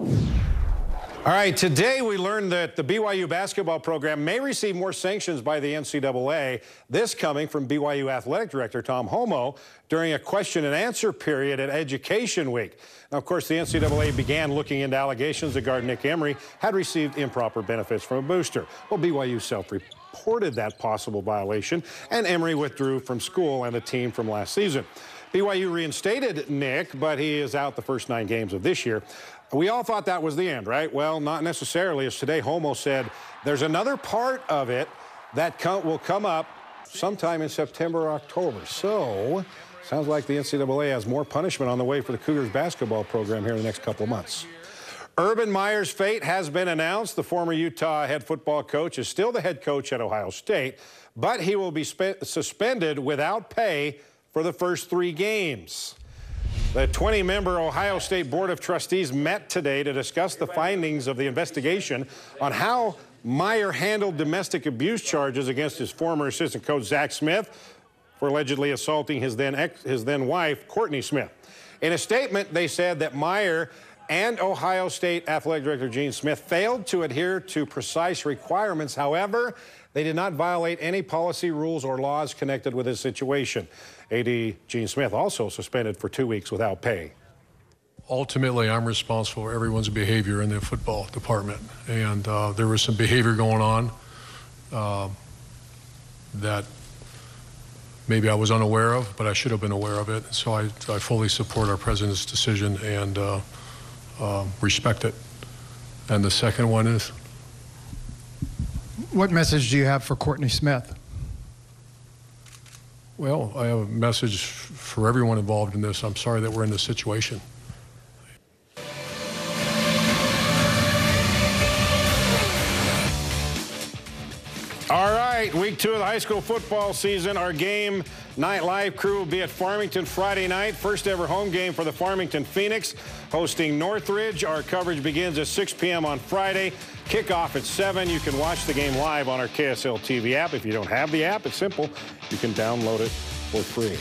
All right, today we learned that the BYU basketball program may receive more sanctions by the NCAA. This coming from BYU Athletic Director Tom Holmoe during a question and answer period at Education Week. Now, of course, the NCAA began looking into allegations that guard Nick Emery had received improper benefits from a booster. Well, BYU self-reported that possible violation, and Emery withdrew from school and the team from last season. BYU reinstated Nick, but he is out the first 9 games of this year. We all thought that was the end, right? Well, not necessarily. As today, Holmoe said there's another part of it that will come up sometime in September or October. So, sounds like the NCAA has more punishment on the way for the Cougars basketball program here in the next couple of months. Urban Meyer's fate has been announced. The former Utah head football coach is still the head coach at Ohio State, but he will be suspended without pay for the first 3 games. The 20-member Ohio State Board of Trustees met today to discuss the findings of the investigation on how Meyer handled domestic abuse charges against his former assistant coach, Zach Smith, for allegedly assaulting his then wife, Courtney Smith. In a statement, they said that Meyer and Ohio State Athletic Director Gene Smith failed to adhere to precise requirements. However, they did not violate any policy, rules, or laws connected with this situation. AD Gene Smith also suspended for 2 weeks without pay. Ultimately, I'm responsible for everyone's behavior in the football department. And there was some behavior going on that maybe I was unaware of, but I should have been aware of it. So I fully support our president's decision and respect it. And the second one is? What message do you have for Courtney Smith? Well, I have a message for everyone involved in this. I'm sorry that we're in this situation. All right, week 2 of the high school football season. Our game night live crew will be at Farmington Friday night. First ever home game for the Farmington Phoenix, hosting Northridge. Our coverage begins at 6 p.m. on Friday. Kickoff at 7. You can watch the game live on our KSL TV app. If you don't have the app, it's simple. You can download it for free.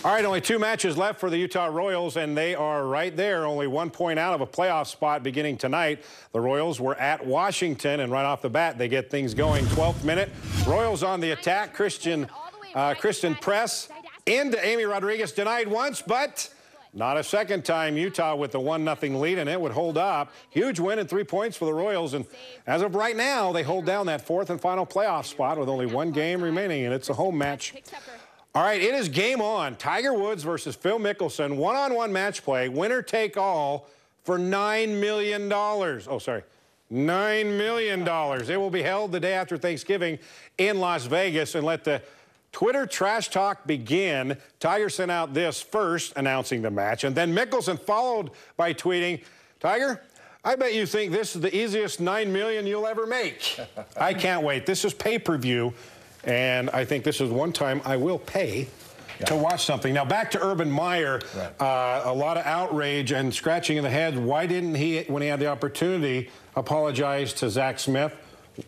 All right, only 2 matches left for the Utah Royals, and they are right there, only 1 point out of a playoff spot beginning tonight. The Royals were at Washington, and right off the bat, they get things going. 12th minute, Royals on the attack. Kristen Press into Amy Rodriguez, denied once, but not a second time. Utah with the 1-0 lead, and it would hold up. Huge win and 3 points for the Royals, and as of right now, they hold down that 4th and final playoff spot with only 1 game remaining, and it's a home match. All right, it is game on. Tiger Woods versus Phil Mickelson, one-on-one match play, winner take all for $9 million. Oh, sorry, $9 million. It will be held the day after Thanksgiving in Las Vegas, and let the Twitter trash talk begin. Tiger sent out this first, announcing the match, and then Mickelson followed by tweeting, "Tiger, I bet you think this is the easiest $9 million you'll ever make. I can't wait. This is pay-per-view. And I think this is one time I will pay to watch something." Now, back to Urban Meyer. Right. A lot of outrage and scratching in the head. Why didn't he, when he had the opportunity, apologize to Zach Smith,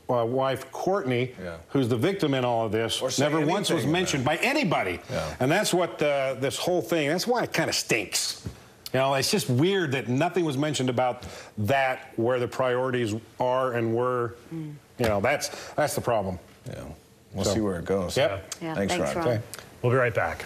wife Courtney, who's the victim in all of this? Never once was mentioned by anybody. And that's what this whole thing, that's why it kind of stinks. You know, it's just weird that nothing was mentioned about that, where the priorities are and were. You know, that's the problem. Yeah. We'll see where it goes. Yep. Yeah. Thanks, Ron. Okay. We'll be right back.